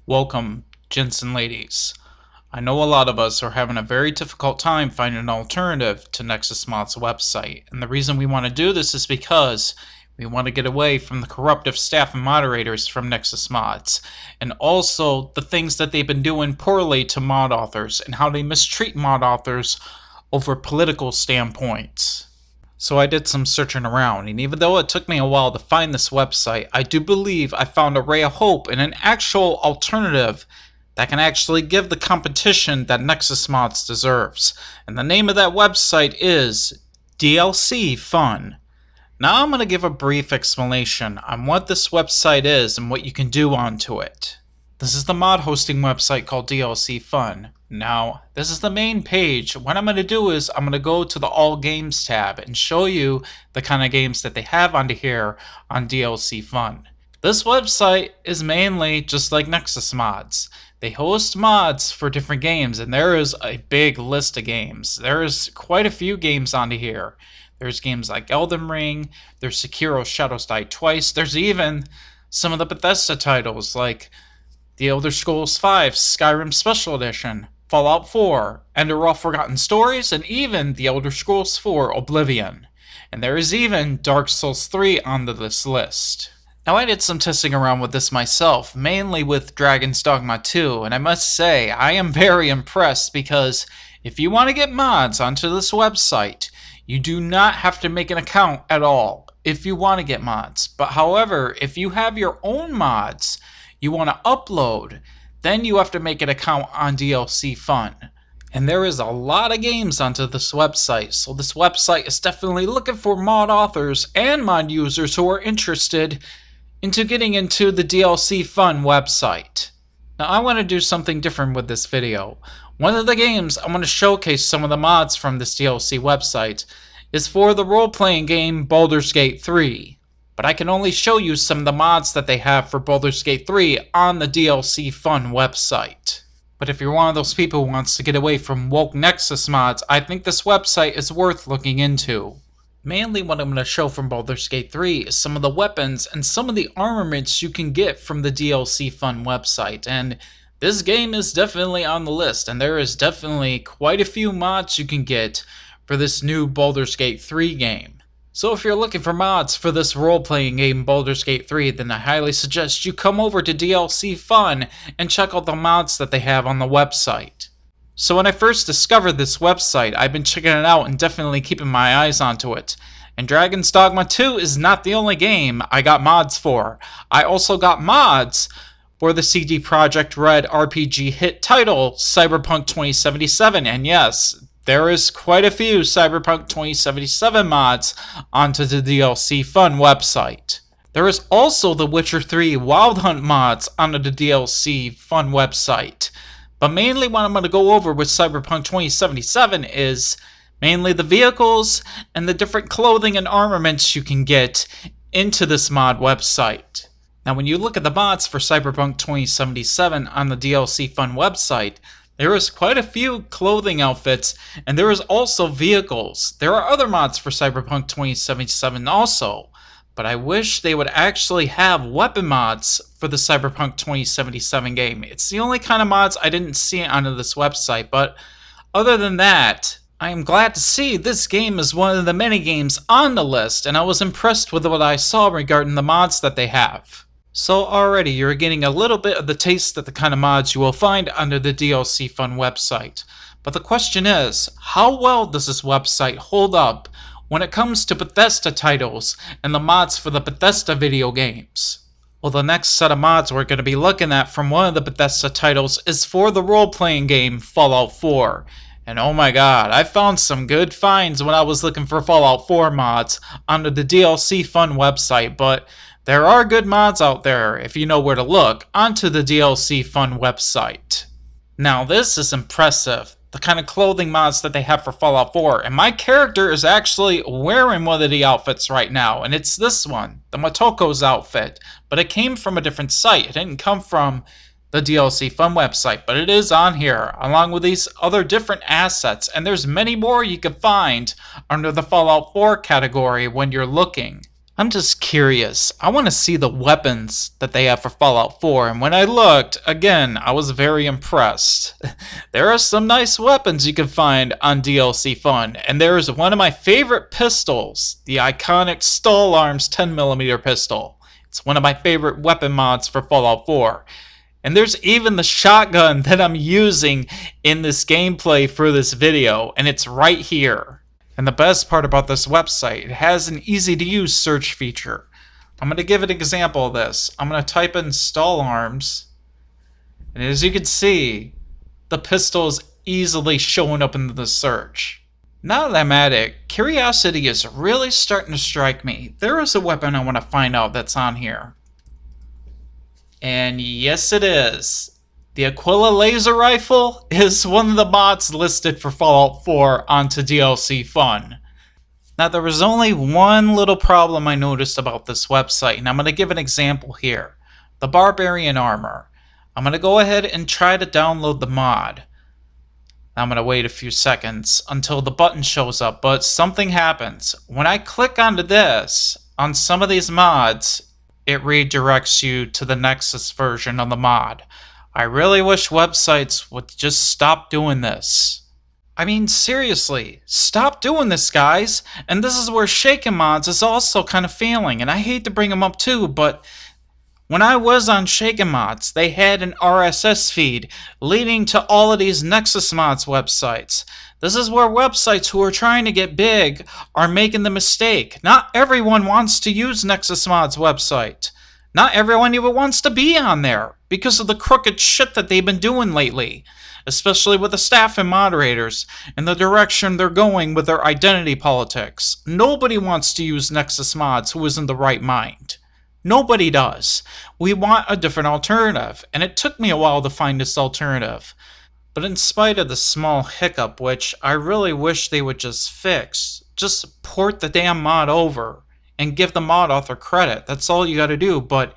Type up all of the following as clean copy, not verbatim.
Welcome, gents and ladies. I know a lot of us are having a very difficult time finding an alternative to Nexus Mod's website, and the reason we want to do this is because we want to get away from the corruptive staff and moderators from Nexus Mods, and also the things that they've been doing poorly to mod authors and how they mistreat mod authors over political standpoints. So I did some searching around, and even though it took me a while to find this website, I do believe I found a ray of hope and an actual alternative that can actually give the competition that Nexus Mods deserves. And the name of that website is DLC Fun. Now I'm going to give a brief explanation on what this website is and what you can do onto it. This is the mod hosting website called DLC Fun. Now, this is the main page. What I'm going to do is I'm going to go to the All Games tab and show you the kind of games that they have onto here on DLC Fun. This website is mainly just like Nexus Mods. They host mods for different games, and there is a big list of games. There is quite a few games onto here. There's games like Elden Ring, there's Sekiro Shadows Die Twice, there's even some of the Bethesda titles like The Elder Scrolls V Skyrim Special Edition, Fallout 4, Ender All Forgotten Stories, and even The Elder Scrolls 4 Oblivion. And there is even Dark Souls 3 onto this list. Now I did some testing around with this myself, mainly with Dragon's Dogma 2, and I must say I am very impressed because if you want to get mods onto this website, you do not have to make an account at all if you want to get mods. But however, if you have your own mods you want to upload, then you have to make an account on DLC Fun. And there is a lot of games onto this website, so this website is definitely looking for mod authors and mod users who are interested into getting into the DLC Fun website. Now I want to do something different with this video. One of the games I want to showcase some of the mods from this DLC website is for the role-playing game Baldur's Gate 3. But I can only show you some of the mods that they have for Baldur's Gate 3 on the DLC Fun website. But if you're one of those people who wants to get away from woke Nexus mods, I think this website is worth looking into. Mainly what I'm going to show from Baldur's Gate 3 is some of the weapons and some of the armaments you can get from the DLC Fun website. And this game is definitely on the list, and there is definitely quite a few mods you can get for this new Baldur's Gate 3 game. So if you're looking for mods for this role-playing game Baldur's Gate 3, then I highly suggest you come over to DLC Fun and check out the mods that they have on the website. So when I first discovered this website, I've been checking it out and definitely keeping my eyes onto it. And Dragon's Dogma 2 is not the only game I got mods for. I also got mods for the CD Projekt Red RPG hit title Cyberpunk 2077, and yes, there is quite a few Cyberpunk 2077 mods onto the DLC Fun website. There is also the Witcher 3 Wild Hunt mods onto the DLC Fun website. But mainly what I'm going to go over with Cyberpunk 2077 is mainly the vehicles and the different clothing and armaments you can get into this mod website. Now when you look at the mods for Cyberpunk 2077 on the DLC Fun website, there is quite a few clothing outfits, and there is also vehicles. There are other mods for Cyberpunk 2077 also, but I wish they would actually have weapon mods for the Cyberpunk 2077 game. It's the only kind of mods I didn't see onto this website, but other than that, I am glad to see this game is one of the many games on the list, and I was impressed with what I saw regarding the mods that they have. So already you're getting a little bit of the taste of the kind of mods you will find under the DLC Fun website. But the question is, how well does this website hold up when it comes to Bethesda titles and the mods for the Bethesda video games? Well, the next set of mods we're going to be looking at from one of the Bethesda titles is for the role-playing game Fallout 4. And oh my god, I found some good finds when I was looking for Fallout 4 mods under the DLC Fun website, but there are good mods out there if you know where to look onto the DLC Fun website. Now this is impressive, the kind of clothing mods that they have for Fallout 4, and my character is actually wearing one of the outfits right now, and it's this one, the Motoko's outfit, but it came from a different site. It didn't come from the DLC Fun website, but it is on here along with these other different assets, and there's many more you can find under the Fallout 4 category when you're looking. I'm just curious. I want to see the weapons that they have for Fallout 4, and when I looked, again, I was very impressed. There are some nice weapons you can find on DLC Fun, and there is one of my favorite pistols, the iconic Stall Arms 10mm pistol. It's one of my favorite weapon mods for Fallout 4. And there's even the shotgun that I'm using in this gameplay for this video, and it's right here. And the best part about this website, it has an easy to use search feature. I'm going to give an example of this. I'm going to type in stall arms, and as you can see, the pistol is easily showing up in the search. Now that I'm at it, curiosity is really starting to strike me. There is a weapon I want to find out that's on here. And yes, it is. The Aquila laser rifle is one of the mods listed for Fallout 4 onto DLC Fun. Now, there was only one little problem I noticed about this website, and I'm going to give an example here. The Barbarian Armor. I'm going to go ahead and try to download the mod. I'm going to wait a few seconds until the button shows up, but something happens. When I click onto this, on some of these mods, it redirects you to the Nexus version of the mod. I really wish websites would just stop doing this. I mean, seriously, stop doing this, guys. And this is where Shaken Mods is also kind of failing, and I hate to bring them up too, but when I was on Shaken Mods, they had an RSS feed leading to all of these Nexus Mods websites. This is where websites who are trying to get big are making the mistake. Not everyone wants to use Nexus Mods website. Not everyone even wants to be on there because of the crooked shit that they've been doing lately, especially with the staff and moderators and the direction they're going with their identity politics. Nobody wants to use Nexus Mods who is in the right mind. Nobody does. We want a different alternative, and it took me a while to find this alternative. But in spite of the small hiccup, which I really wish they would just fix, just port the damn mod over and give the mod author credit. That's all you gotta do. But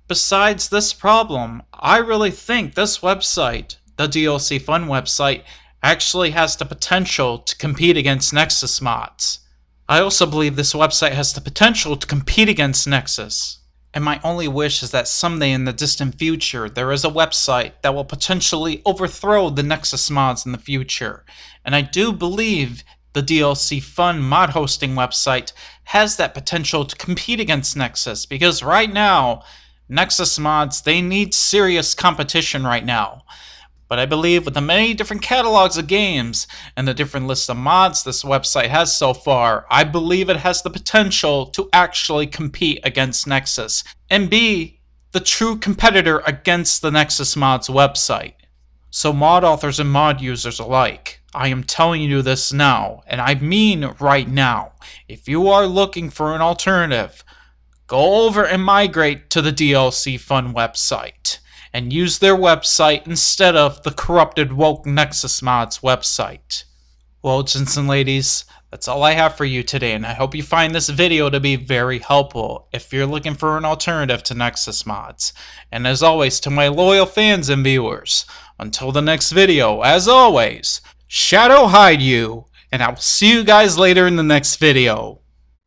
besides this problem, I really think this website, the DLC Fun website, actually has the potential to compete against Nexus mods. I also believe this website has the potential to compete against Nexus. And my only wish is that someday in the distant future, there is a website that will potentially overthrow the Nexus mods in the future. And I do believe the DLC Fun mod hosting website has that potential to compete against Nexus, because right now, Nexus mods, they need serious competition right now. But I believe with the many different catalogs of games and the different lists of mods this website has so far, I believe it has the potential to actually compete against Nexus and be the true competitor against the Nexus mods website. So mod authors and mod users alike, I am telling you this now, and I mean right now. If you are looking for an alternative, go over and migrate to the DLC Fun website and use their website instead of the corrupted woke Nexus mods website. Well, gents and ladies, that's all I have for you today, and I hope you find this video to be very helpful if you're looking for an alternative to Nexus mods. And as always, to my loyal fans and viewers, until the next video, as always, Shadow hide you, and I will see you guys later in the next video.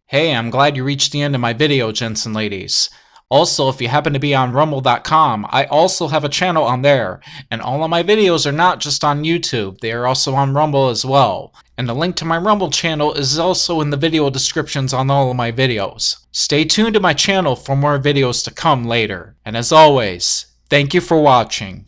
Hey, I'm glad you reached the end of my video, gents and ladies. Also, if you happen to be on rumble.com, I also have a channel on there, and all of my videos are not just on YouTube, they are also on Rumble as well. And the link to my Rumble channel is also in the video descriptions on all of my videos. Stay tuned to my channel for more videos to come later. And as always, thank you for watching.